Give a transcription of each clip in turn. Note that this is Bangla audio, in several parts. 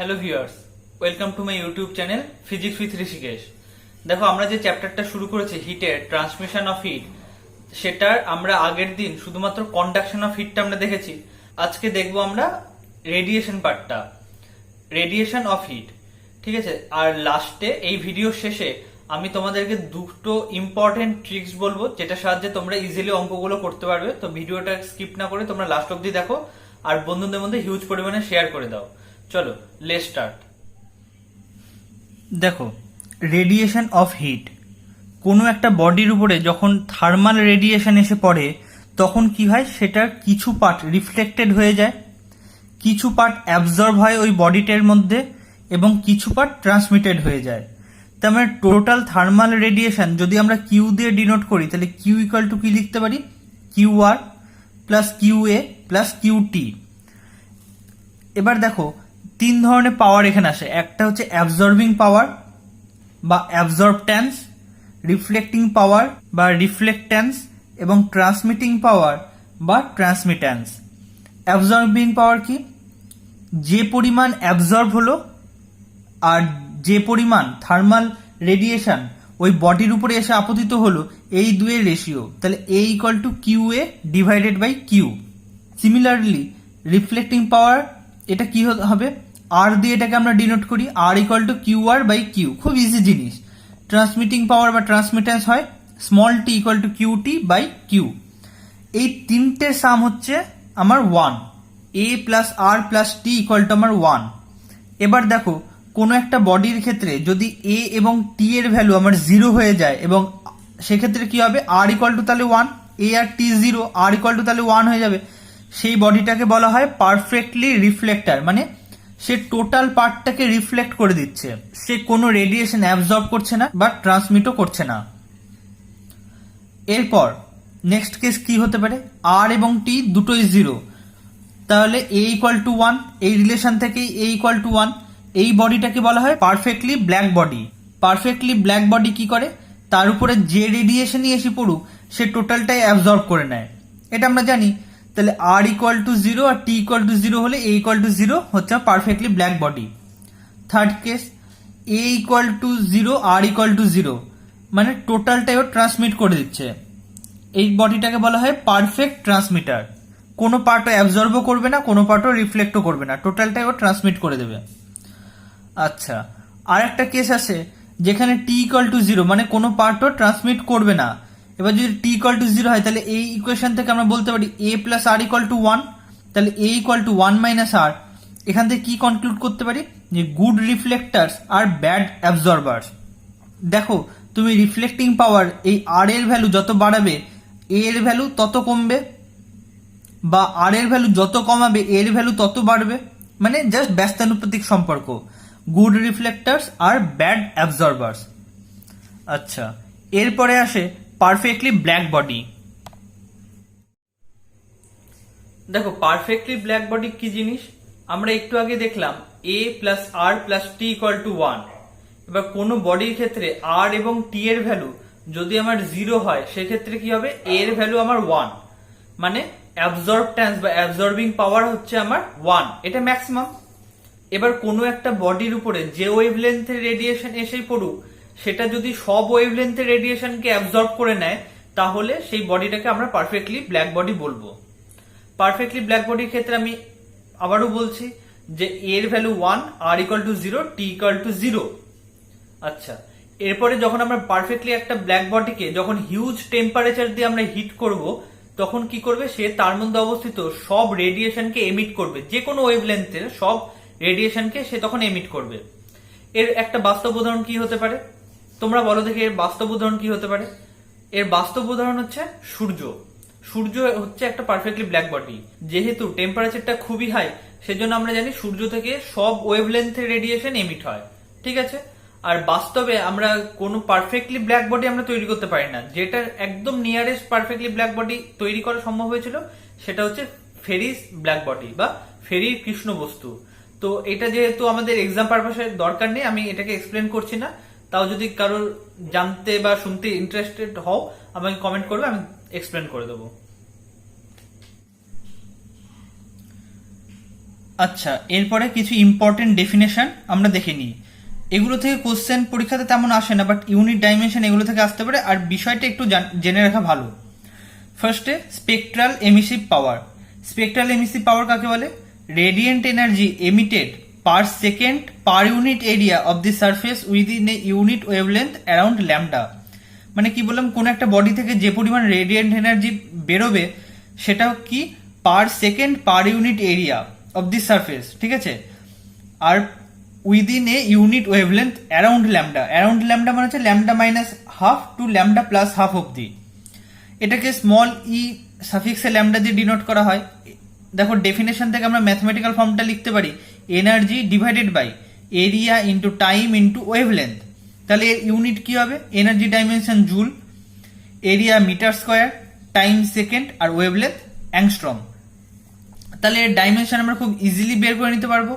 Hello viewers, welcome to my YouTube channel physics with Rishikesh. দেখো, আমরা যে চ্যাপ্টারটা শুরু করেছি হিটের ট্রান্সমিশন অফ হিট, সেটার আমরা আগের দিন শুধুমাত্র কন্ডাকশন অফ হিটটা আমরা দেখেছি। আজকে দেখবো আমরা রেডিয়েশন পার্টটা, রেডিয়েশন অফ হিট। ঠিক আছে, আর লাস্টে এই ভিডিও শেষে আমি তোমাদেরকে দুটো ইম্পর্টেন্ট ট্রিক্স বলবো, যেটার সাহায্যে তোমরা ইজিলি অঙ্কগুলো করতে পারবে। তো ভিডিওটা স্কিপ না করে তোমরা লাস্ট অব্দি দেখো আর বন্ধুদের মধ্যে হিউজ পরিমাণে শেয়ার করে দাও। চলো লেটস স্টার্ট। দেখো, রেডিয়েশন অফ হিট, কোনো একটা বডির উপরে যখন থার্মাল রেডিয়েশন এসে পড়ে তখন কি হয়, সেটার কিছু পার্ট রিফ্লেক্টেড হয়ে যায়, কিছু পার্ট অ্যাবজর্ব হয় ওই বডিটার মধ্যে এবং কিছু পার্ট ট্রান্সমিটেড হয়ে যায়। তার মানে টোটাল থার্মাল রেডিয়েশন যদি আমরা কিউ দিয়ে ডিনোট করি, তাহলে কিউ ইকুয়াল টু কি লিখতে পারি, কিউ আর প্লাস কিউ এ প্লাস কিউ টি। এবার দেখো, তিন ধরনের পাওয়ার এখানে আসে। একটা হচ্ছে অ্যাবজর্বিং পাওয়ার বা অ্যাবজর্বট্যান্স, রিফ্লেক্টিং পাওয়ার বা রিফ্লেক্ট্যান্স এবং ট্রান্সমিটিং পাওয়ার বা ট্রান্সমিট্যান্স। অ্যাবজর্বিং পাওয়ার কি, যে পরিমাণ অ্যাবজর্ব হলো আর যে পরিমাণ থার্মাল রেডিয়েশন ওই বডির উপরে এসে আপতিত হলো, এই দুয়ের রেশিও। তাহলে a equal to q a divided by q. Similarly reflecting power, এটা কি হবে, আর দিয়ে এটাকে আমরা ডিনোট করি, r equal to q r by q. খুব ইজি জিনিস। ট্রান্সমিটিং পাওয়ার বা ট্রান্সমিটেন্স হয় small t equal to q t by q. এই তিনটের সাম হচ্ছে আমার 1, a plus r plus t equal to আমার 1। এবার দেখো, কোনো একটা বডির ক্ষেত্রে যদি এ এবং টি এর ভ্যালু আমার 0 হয়ে যায়, এবং সেক্ষেত্রে কি হবে, আর ইকুয়াল টু তাহলে 1, এ আর টি 0, আর ইকুয়াল টু তাহলে 1 হয়ে যাবে। সেই বডিটাকে বলা হয় পারফেক্টলি রিফ্লেক্টার, মানে সে টোটাল পার্টটাকে রিফ্লেক্ট করে দিচ্ছে, সে কোনো রেডিয়েশন অ্যাবজর্ব করছে না বা ট্রান্সমিটও করছে না। এরপর নেক্সট কেস কি হতে পারে, আর এবং টি দুটোই 0, তাহলে এ ইকুয়াল টু 1, এই রিলেশন থেকেই এ ইকুয়াল টু 1। এই বডিটাকে বলা হয় perfectly black body. Perfectly black body কি করে, তার উপরে যে রেডিয়েশনই এসে পড়ুক সে টোটালটাই অ্যাবজর্ব করে নেয়, এটা আমরা জানি। তাহলে আর ইকুয়াল টু 0 আর টি ইকুয়াল টু 0 হলে এ ইকুয়াল টু 0 হচ্ছে perfectly black body. Third case, a equal to 0 r equal to 0, মানে টোটালটাই ও ট্রান্সমিট করে দিচ্ছে। এই বডিটাকে বলা হয় পারফেক্ট ট্রান্সমিটার। কোনো পার্টও অ্যাবজর্বও করবে না, কোনো পার্টও রিফ্লেক্টও করবে না, টোটালটাই ও ট্রান্সমিট করে দেবে। আচ্ছা, আর একটা কেস আছে যেখানে টি ইকুয়াল টু 0, মানে কোনো পার্টও ট্রান্সমিট করবে না। এবার যদি টি ইকুয়াল টু 0 হয়, তাহলে এই ইকুয়েশন থেকে আমরা বলতে পারি এ প্লাস আর ইকুয়াল টু 1, তাহলে এ ইকুয়াল টু 1 মাইনাস আর। এখান থেকে কি কনক্লুড করতে পারি, যে গুড রিফ্লেক্টার্স আর ব্যাড অ্যাবজর্বার্স। দেখো, তুমি রিফ্লেক্টিং পাওয়ার এই আর এর ভ্যালু যত বাড়াবে এ এর ভ্যালু তত কমবে, বা আর এর ভ্যালু যত কমাবে এর ভ্যালু তত বাড়বে, মানে জাস্ট ব্যস্তানুপাতিক সম্পর্ক। গুড রিফ্লেক্টার্স আর ব্যাড অ্যাবজর্বার্স। আচ্ছা, এরপরে আসে পারফেক্টলি ব্ল্যাক বডি। দেখো, পারফেক্টলি ব্ল্যাক বডি কি জিনিস, আমরা একটু আগে দেখলাম a plus r plus t equal to 1। এবার কোনো বডির ক্ষেত্রে আর এবং টি এর ভ্যালু যদি আমার 0 হয়, সেক্ষেত্রে কি হবে, এ এর ভ্যালু আমার 1, মানে অ্যাবজর্বট্যান্স বা অ্যাবজর্বিং পাওয়ার হচ্ছে আমার 1, এটা ম্যাক্সিমাম। এবার কোনো একটা বডির উপরে যে ওয়েভলেন্থের রেডিয়েশন এসেই পড়ুক, সেটা যদি সব ওয়েভলেন্থের রেডিয়েশনকে অ্যাবজর্ব করে নেয়, তাহলে সেই বডিটাকে আমরা পারফেক্টলি ব্ল্যাক বডি বলবো। পারফেক্টলি ব্ল্যাক বডির ক্ষেত্রে আমি আবারও বলছি যে এর value 1, R equal to 0, T equal to 0। আচ্ছা, এরপরে যখন আমরা পারফেক্টলি একটা ব্ল্যাক বডিকে যখন হিউজ টেম্পারেচার দিয়ে আমরা হিট করব, তখন কি করবে, সে তার মধ্যে অবস্থিত সব রেডিয়েশনকে এমিট করবে, যে কোনো ওয়েভলেন্থের সব রেডিয়েশনকে সে তখন এমিট করবে। এর একটা বাস্তব উদাহরণ কি হতে পারে, তোমরা বলো দেখি, এর বাস্তব উদাহরণ কি হতে পারে। এর বাস্তব উদাহরণ হচ্ছে সূর্য। সূর্য হচ্ছে একটা পারফেক্টলি ব্ল্যাক বডি। যেহেতু টেম্পারেচারটা খুবই হাই, সেজন্য আমরা জানি সূর্য থেকে সব ওয়েভলেন্থের রেডিয়েশন এমিট হয়, ঠিক আছে। আর বাস্তবে আমরা কোনো পারফেক্টলি ব্ল্যাক বডি আমরা তৈরি করতে পারি না। যেটা একদম নিয়ারেস্ট পারফেক্টলি ব্ল্যাক বডি তৈরি করা সম্ভব হয়েছিল, সেটা হচ্ছে ফেরিস ব্ল্যাক বডি বা ফেরির কৃষ্ণ বস্তু। তো এটা যেহেতু আমাদের এক্সাম পারপাসে দরকার নেই, আমি এটাকে এক্সপ্লেন করছি না। তাও যদি কারোর জানতে বা শুনতে ইন্টারেস্টেড হও, আমাকে কমেন্ট করবে, আমি এক্সপ্লেন করে দেবো। আচ্ছা, এরপরে কিছু ইম্পর্টেন্ট ডেফিনেশন আমরা দেখে নিই। এগুলো থেকে কোশ্চেন পরীক্ষাতে তেমন আসে না, বাট ইউনিট ডাইমেনশন এগুলো থেকে আসতে পারে, আর বিষয়টা একটু জেনে রাখা ভালো। ফার্স্টে স্পেকট্রাল এমিসিভ পাওয়ার। স্পেকট্রাল এমিসিভ পাওয়ার কাকে বলে? Radiant energy emitted per second per unit area of the surface within a unit wavelength around lambda. মানে কি বললাম, কোন একটা বডি থেকে যে পরিমাণ রেডিয়েন্ট এনার্জি বেরোবে সেটা কি per second per unit area of the surface, ঠিক আছে? আর within a unit wavelength around lambda. Around lambda মানে হচ্ছে lambda minus half to lambda plus half অব্দি। এটাকে স্মল ই সাফিক্সে ল্যামডা দিয়ে ডিনোট করা হয়। দেখো ডেফিনেশন থেকে আমরা ম্যাথমেটিক্যাল ফর্মটা লিখতে পারি energy divided by area into time into wavelength. তাহলে এর ইউনিট কি হবে? Energy dimension joule, area metre square, time second, আর ওয়েভলেন্থ অ্যাংস্ট্রম। তাহলে এর ডাইমেনশন আমরা খুব ইজিলি বের করে নিতে পারবো।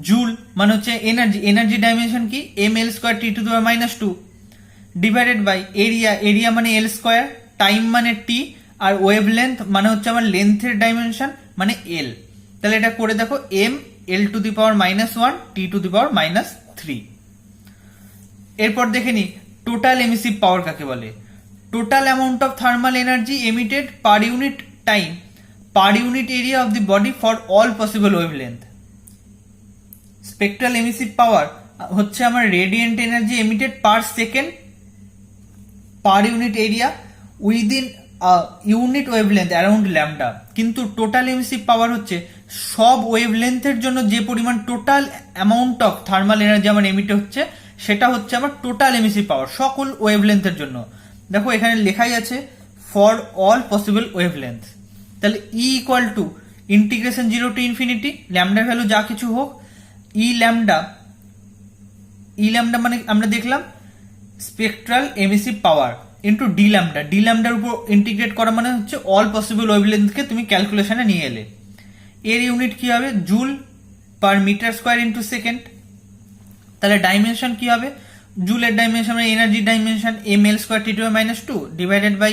জুল মানে হচ্ছে এনার্জি, এনার্জি ডাইমেনশন কি M L square T to the power minus two, divided by area, area মানে এল স্কোয়ার, টাইম মানে টি, আর ওয়েভলেন্থ মানে হচ্ছে আমার লেন্থের ডাইমেনশন মানে এল। তাহলে এটা করে দেখো M L to the power minus one T to the power minus three. এরপর দেখে নি টোটাল এমিসিভ পাওয়ার কাকে বলে? Total amount of thermal energy emitted per unit time per unit area of the body for all possible wavelength. Spectral emissive power হচ্ছে আমার radiant energy emitted per second per unit area within unit wavelength around lambda. কিন্তু টোটাল এমিসিভ পাওয়ার হচ্ছে সব ওয়েভলেন্থের জন্য যে পরিমাণ total amount of thermal energy আমার এমিট হচ্ছে সেটা হচ্ছে আমার টোটাল এমিসিভ পাওয়ার সকল ওয়েভলেন্থের জন্য। দেখো এখানে লেখাই আছে ফর অল পসিবল ওয়েভলেন্থ। তাহলে E equal to integration zero to infinity ল্যামডার ভ্যালু যা কিছু হোক ই ল্যামডা। ই ল্যামডা মানে আমরা দেখলাম spectral emissive power into d lambda. D ল্যামডার উপর ইন্টিগ্রেট করা মানে হচ্ছে অল পসিবল ওয়েভলেন্থকে তুমি ক্যালকুলেশনে নিয়ে এলে। এর ইউনিট কি হবে? Joule per metre square into second. তাহলে ডাইমেনশন কি হবে? জুলের ডাইমেনশন মানে energy dimension M L square T to minus two divided by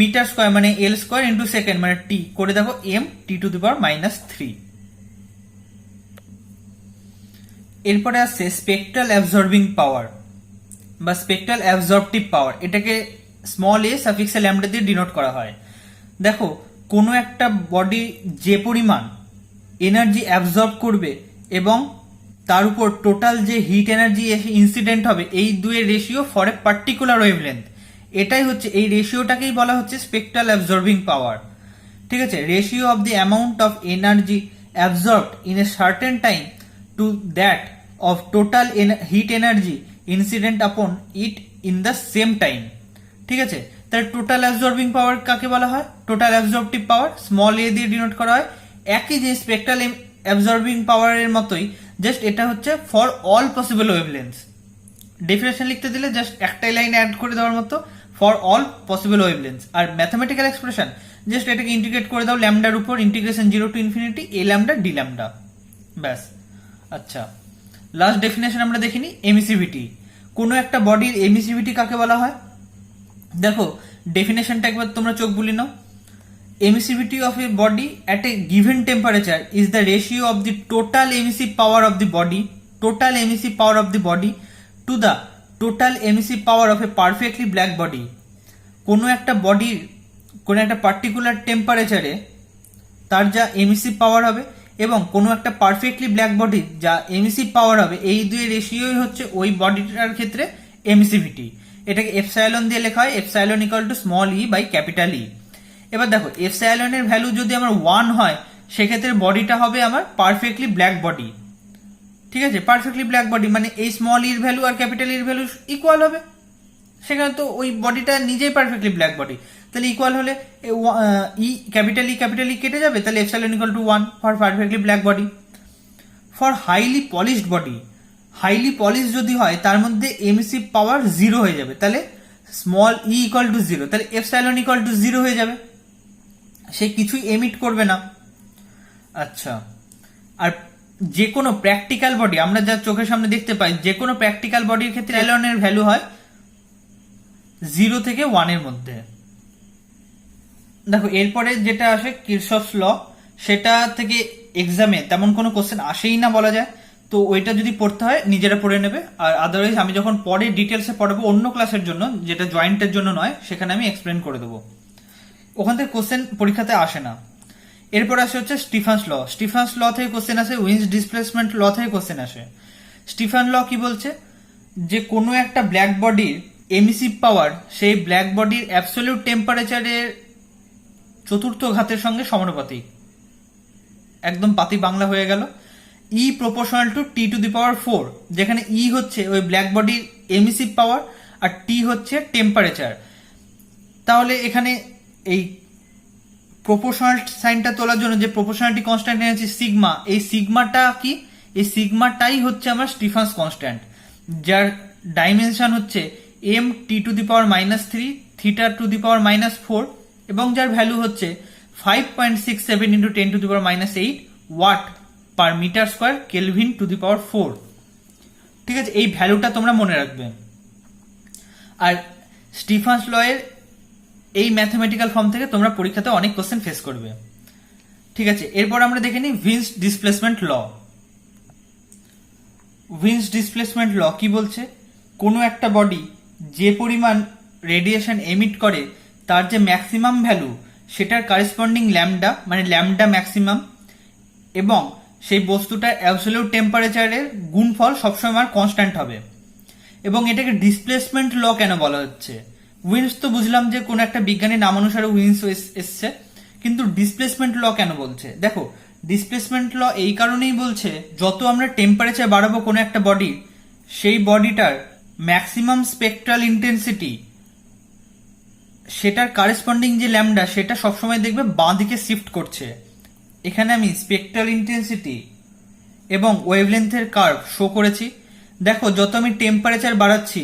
metre square মানে এল স্কোয়ার ইন্টু সেকেন্ড মানে টি, করে দেখো M T to the power minus three. এরপরে আসছে স্পেকট্রাল অ্যাবজর্বিং পাওয়ার বা স্পেকট্রাল অ্যাবজর্পটিভ পাওয়ার। এটাকে স্মল এ সাফিক্সে ল্যামডা দিয়ে ডিনোট করা হয়। দেখো কোনো একটা বডি যে পরিমাণ এনার্জি অ্যাবজর্ব করবে এবং তার উপর টোটাল যে হিট এনার্জি ইনসিডেন্ট হবে এই দুয়ের ratio for a particular wavelength, এটাই হচ্ছে এই রেশিওটাকেই বলা হচ্ছে স্পেকট্রাল অ্যাবজর্বিং পাওয়ার। ঠিক আছে, ratio of the amount of energy absorbed in a certain time to that of total heat energy incident upon it in the same time. ঠিক আছে, তাহলে টোটাল অ্যাবজর্বিং পাওয়ার কাকে বলা হয়? টোটাল অ্যাবজর্পটিভ পাওয়ার স্মল এ দিয়ে ডিনোট করা হয়। একই যে স্পেকট্রাল অ্যাবজর্বিং পাওয়ারের মতোই, জাস্ট এটা হচ্ছে for all possible wavelength. Definition লিখতে দিলে জাস্ট একটাই লাইন অ্যাড করে দেওয়ার মতো ফর অল পসিবল ওয়েভলেন্থ। আর ম্যাথমেটিক্যাল এক্সপ্রেশন জাস্ট এটাকে ইন্টিগ্রেট করে দাও ল্যামডার উপর integration zero to infinity E lambda D lambda, ব্যাস। আচ্ছা, লাস্ট ডেফিনেশন আমরা দেখিনি এমিসিভিটি। কোনো একটা বডির এমিসিভিটি কাকে বলা হয়? দেখো ডেফিনেশনটা একবার তোমরা চোখ বুলিয়ে নাও। Emissivity of a body at a given temperature is the ratio of the total emissive power of the body to the total emissive power of a perfectly black body. কোনো একটা বডির কোনো একটা পার্টিকুলার টেম্পারেচারে তার যা এমিসিভ পাওয়ার হবে এবং কোনো একটা পারফেক্টলি ব্ল্যাক বডির যা এমিসিভ পাওয়ার হবে, এই দুই রেশিওই হচ্ছে ওই বডিটার ক্ষেত্রে এমিসিভিটি। এটাকে এপসাইলন দিয়ে লেখা হয়, epsilon equal to small E by capital E. এবার দেখো এপসাইলনের ভ্যালু যদি আমার 1 হয় সেক্ষেত্রে বডিটা হবে আমার পারফেক্টলি ব্ল্যাক বডি। ঠিক আছে, পারফেক্টলি ব্ল্যাক বডি মানে এই স্মল ইর ভ্যালু আর ক্যাপিটাল ইর ভ্যালু ইকুয়াল হবে, সেখানে তো ওই বডিটা নিজেই পারফেক্টলি ব্ল্যাক বডি। তাহলে ইকুয়াল হলে ক্যাপিটাল ই কেটে যাবে, তাহলে epsilon equal to 1 for perfectly black body. For highly polished body, highly polish যদি হয় তার মধ্যে এমিসিভ পাওয়ার 0 হয়ে যাবে, তাহলে স্মল ই ইকুয়াল টু 0, তাহলে এপসাইলন ইকুয়াল টু 0 হয়ে যাবে, সে কিছুই এমিট করবে না। আচ্ছা, আর যে কোনো প্র্যাকটিক্যাল বডি আমরা যা চোখের সামনে দেখতে পাই, যে কোনো প্র্যাকটিক্যাল বডির ক্ষেত্রে এলনের ভ্যালু হয় 0 থেকে 1 এর মধ্যে। দেখো এরপরে যেটা আসে কিরশফস ল, সেটা থেকে এক্সামে তেমন কোনো কোশ্চেন আসেই না বলা যায়, তো ওইটা যদি পড়তে হয় নিজেরা পড়ে নেবে। আর আদারওয়াইজ আমি যখন পরে ডিটেলসে পড়াবো অন্য ক্লাসের জন্য, যেটা জয়েন্টের জন্য নয়, সেখানে আমি এক্সপ্লেন করে দেবো। ওখান থেকে কোশ্চেন পরীক্ষাতে আসে না। এরপর আসে হচ্ছে স্টিফানস ল। স্টিফানস ল থেকে কোশ্চেন আসে, উইন্স ডিসপ্লেসমেন্ট ল থেকে কোশ্চেন আসে। স্টিফান ল কি বলছে, যে কোনো একটা ব্ল্যাক বডির এমিসিভ পাওয়ার সেই ব্ল্যাক বডির অ্যাবসলিউট টেম্পারেচারের চতুর্থ ঘাতের সঙ্গে সমানুপাতিক। একদম পাতি বাংলা হয়ে গেল। E proportional to T to the power 4, যেখানে ই হচ্ছে ওই ব্ল্যাক বডির এমিসিভ পাওয়ার আর টি হচ্ছে টেম্পারেচার। তাহলে এখানে এই প্রপোর্শনাল সাইনটা তোলার জন্য যে প্রপোর্শনালিটি কনস্ট্যান্ট এনেছি সিগমা, এই সিগমাটা কি, এই সিগমাটাই হচ্ছে আমার স্টিফানস কনস্ট্যান্ট, যার ডাইমেনশন হচ্ছে M T to the power -3 theta to the power -4 এবং যার ভ্যালু হচ্ছে 5.67 into 10 to the power -8 watt per metre square kelvin to the power 4। ঠিক আছে, এই ভ্যালুটা তোমরা মনে রাখবে। আর স্টিফানস ল এর এই ম্যাথমেটিক্যাল ফর্ম থেকে তোমরা পরীক্ষাতে অনেক কোশ্চেন ফেস করবে। ঠিক আছে, এরপর আমরা দেখে নিই উইন্স ডিসপ্লেসমেন্ট ল। উইন্স ডিসপ্লেসমেন্ট ল কি বলছে, কোনো একটা বডি যে পরিমাণ রেডিয়েশন এমিট করে তার যে ম্যাক্সিমাম ভ্যালু সেটার কারেসপন্ডিং ল্যামডা, মানে ল্যামডা ম্যাক্সিমাম, এবং সেই বস্তুটার অ্যাবসলিউট টেম্পারেচারের গুণফল সবসময় কনস্ট্যান্ট হবে। এবং এটাকে ডিসপ্লেসমেন্ট ল কেন বলা হচ্ছে? উইন্স তো বুঝলাম যে কোন একটা বিজ্ঞানীর নাম অনুসারে উইন্স এসছে, কিন্তু ডিসপ্লেসমেন্ট ল কেন বলছে? দেখো, ডিসপ্লেসমেন্ট ল এই কারণেই বলছে, যত আমরা টেম্পারেচার বাড়াবো কোনো একটা বডি, সেই বডিটার ম্যাক্সিমাম স্পেকট্রাল ইন্টেন্সিটি, সেটার কারেসপন্ডিং যে ল্যামডা, সেটা সবসময় দেখবে বাঁ দিকে শিফট করছে। এখানে আমি স্পেকট্রাল ইন্টেন্সিটি এবং ওয়েভলেন্থের কার্ভ শো করেছি। দেখো, যত আমি টেম্পারেচার বাড়াচ্ছি,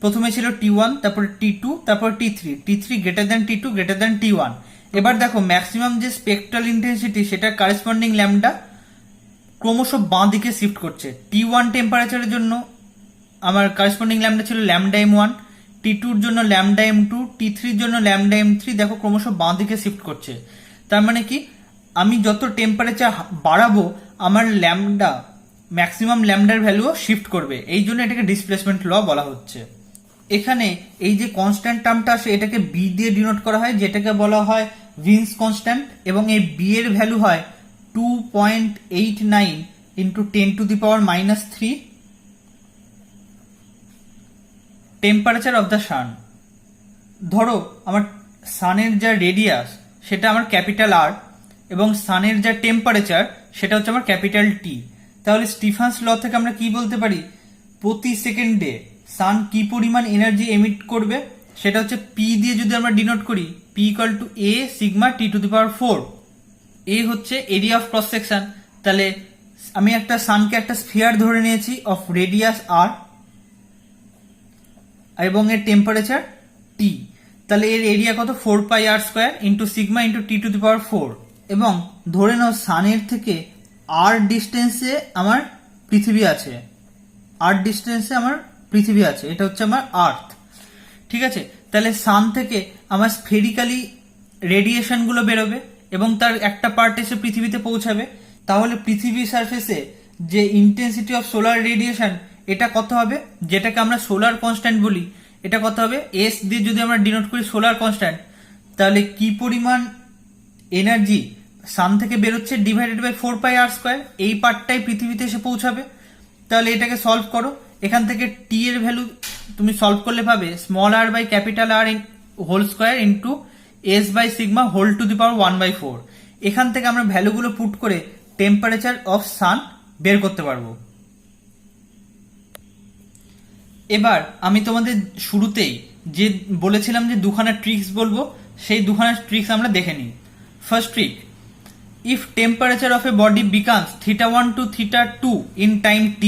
প্রথমে ছিল T1, তারপর T2, তারপর T3 greater than T2 greater than T1। এবার দেখো ম্যাক্সিমাম যে স্পেকট্রাল ইন্টেন্সিটি, সেটার কারেসপন্ডিং ল্যামডা ক্রমশ বাঁ দিকে শিফট করছে। T1 টেম্পারেচারের জন্য আমার কারেসপন্ডিং ল্যামডা ছিল ল্যামডা M1, T2 এর জন্য ল্যামডা M2, T3 এর জন্য ল্যামডা M3। দেখো ক্রমশ বাঁ দিকে শিফট করছে। তার মানে কি, আমি যত টেম্পারেচার বাড়াবো আমার ল্যামডা, ম্যাক্সিমাম ল্যামডার ভ্যালুও শিফট করবে। এই জন্য এটাকে ডিসপ্লেসমেন্ট ল বলা হচ্ছে। এখানে এই যে কনস্ট্যান্ট টার্মটা আসে, এটাকে বি দিয়ে ডিনোট করা হয়, যেটাকে বলা হয় উইন্স কনস্ট্যান্ট, এবং এই বি এর ভ্যালু হয় 2.89 into 10 to the power -3 temperature of the sun. ধরো আমার সানের যা রেডিয়াস সেটা আমার ক্যাপিটাল আর, এবং সানের যা টেম্পারেচার সেটা হচ্ছে আমার ক্যাপিটাল টি। তাহলে স্টিফানস ল থেকে আমরা কি বলতে পারি, প্রতি সেকেন্ডে সান কি পরিমাণ এনার্জি এমিট করবে, সেটা হচ্ছে পি দিয়ে যদি আমরা ডিনোট করি, P equal to a sigma T to the power 4। A হচ্ছে এরিয়া অফ ক্রস সেকশন। তাহলে আমি একটা সানকে একটা স্ফিয়ার ধরে নিয়েছি অফ রেডিয়াস আর এবং এর টেম্পারেচার টি। তাহলে এর এরিয়া কত, 4πr² into sigma into T to the power 4। এবং ধরে নাও সানের থেকে আর ডিস্টেন্সে আমার পৃথিবী আছে, আর ডিস্টেন্সে আমার পৃথিবী আছে, এটা হচ্ছে আমার আর্থ। ঠিক আছে, তাহলে সান থেকে আমার স্ফেরিক্যালি রেডিয়েশন গুলো বেরোবে এবং তার একটা পার্ট এসে পৃথিবীতে পৌঁছাবে। তাহলে পৃথিবী সারফেসে যে ইন্টেন্সিটি অফ সোলার রেডিয়েশন, এটা কত হবে, যেটাকে আমরা সোলার কনস্ট্যান্ট বলি, এটা কত হবে, এস দিয়ে যদি আমরা ডিনোট করি সোলার কনস্ট্যান্ট, তাহলে কি পরিমাণ এনার্জি সান থেকে বেরোচ্ছে ডিভাইডেড বাই 4πr², এই পার্টটাই পৃথিবীতে এসে পৌঁছাবে। তাহলে এটাকে সলভ করো, এখান থেকে টি এর ভ্যালু তুমি সলভ করলে পাবে small r by capital R whole square into S by sigma whole to the power 1/4। এখান থেকে আমরা ভ্যালুগুলো পুট করে টেম্পারেচার অফ সান বের করতে পারবো। এবার আমি তোমাদের শুরুতেই যে বলেছিলাম যে দুখানা ট্রিক্স বলবো, সেই দুখানা ট্রিক্স আমরা দেখে নিই। First trick, if temperature of a body becomes θ1 to θ2 in time t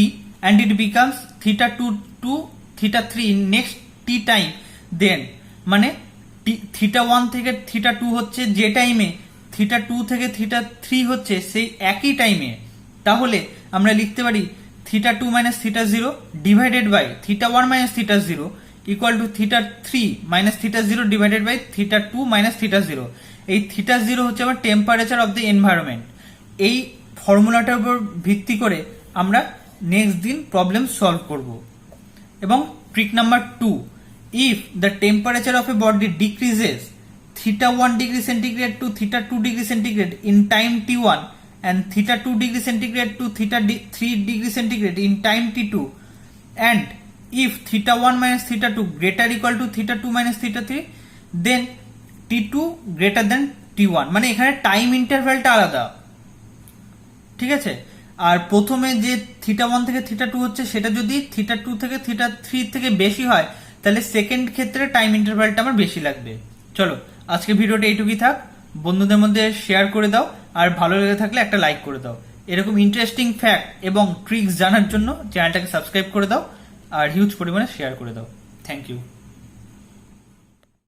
and it becomes θ2 to θ3 in next t time, then মানে θ1 থেকে θ2 হচ্ছে যে টাইমে, θ2 থেকে θ3 হচ্ছে সেই একই টাইমে, তাহলে আমরা লিখতে পারি θ2 minus θ0 divided by θ1 minus θ0 equal to θ3 minus θ0 divided by θ2 minus θ0। এই θ0 হচ্ছে আমার টেম্পারেচার অফ দ্য এনভায়রনমেন্ট। এই ফর্মুলাটার উপর ভিত্তি করে আমরা নেক্সট দিন প্রবলেম সলভ করব। এবং trick number 2, if the temperature of a body decreases θ1 degree centigrade to θ2 degree centigrade in time t1 and θ2 degree centigrade to θ3 degree centigrade in time t2, and if θ1 minus θ2 greater equal to θ2 minus θ3, then t2 greater than t1। মানে এখানে টাইম ইন্টারভ্যালটা আলাদা, ঠিক আছে। আর প্রথমে যে θ1 থেকে θ2 হচ্ছে সেটা যদি θ2 থেকে θ3 থেকে বেশি হয় তাহলে সেকেন্ড ক্ষেত্রে টাইম ইন্টারভ্যালটা আমার বেশি লাগবে। চলো আজকে ভিডিওটা এইটুকুই থাক, বন্ধুদের মধ্যে শেয়ার করে দাও, আর ভালো লেগে থাকলে একটা লাইক করে দাও। এরকম ইন্টারেস্টিং ফ্যাক্ট এবং ট্রিক্স জানার জন্য চ্যানেলটাকে সাবস্ক্রাইব করে দাও আর হিউজ পরিমাণে শেয়ার করে দাও। Thank you.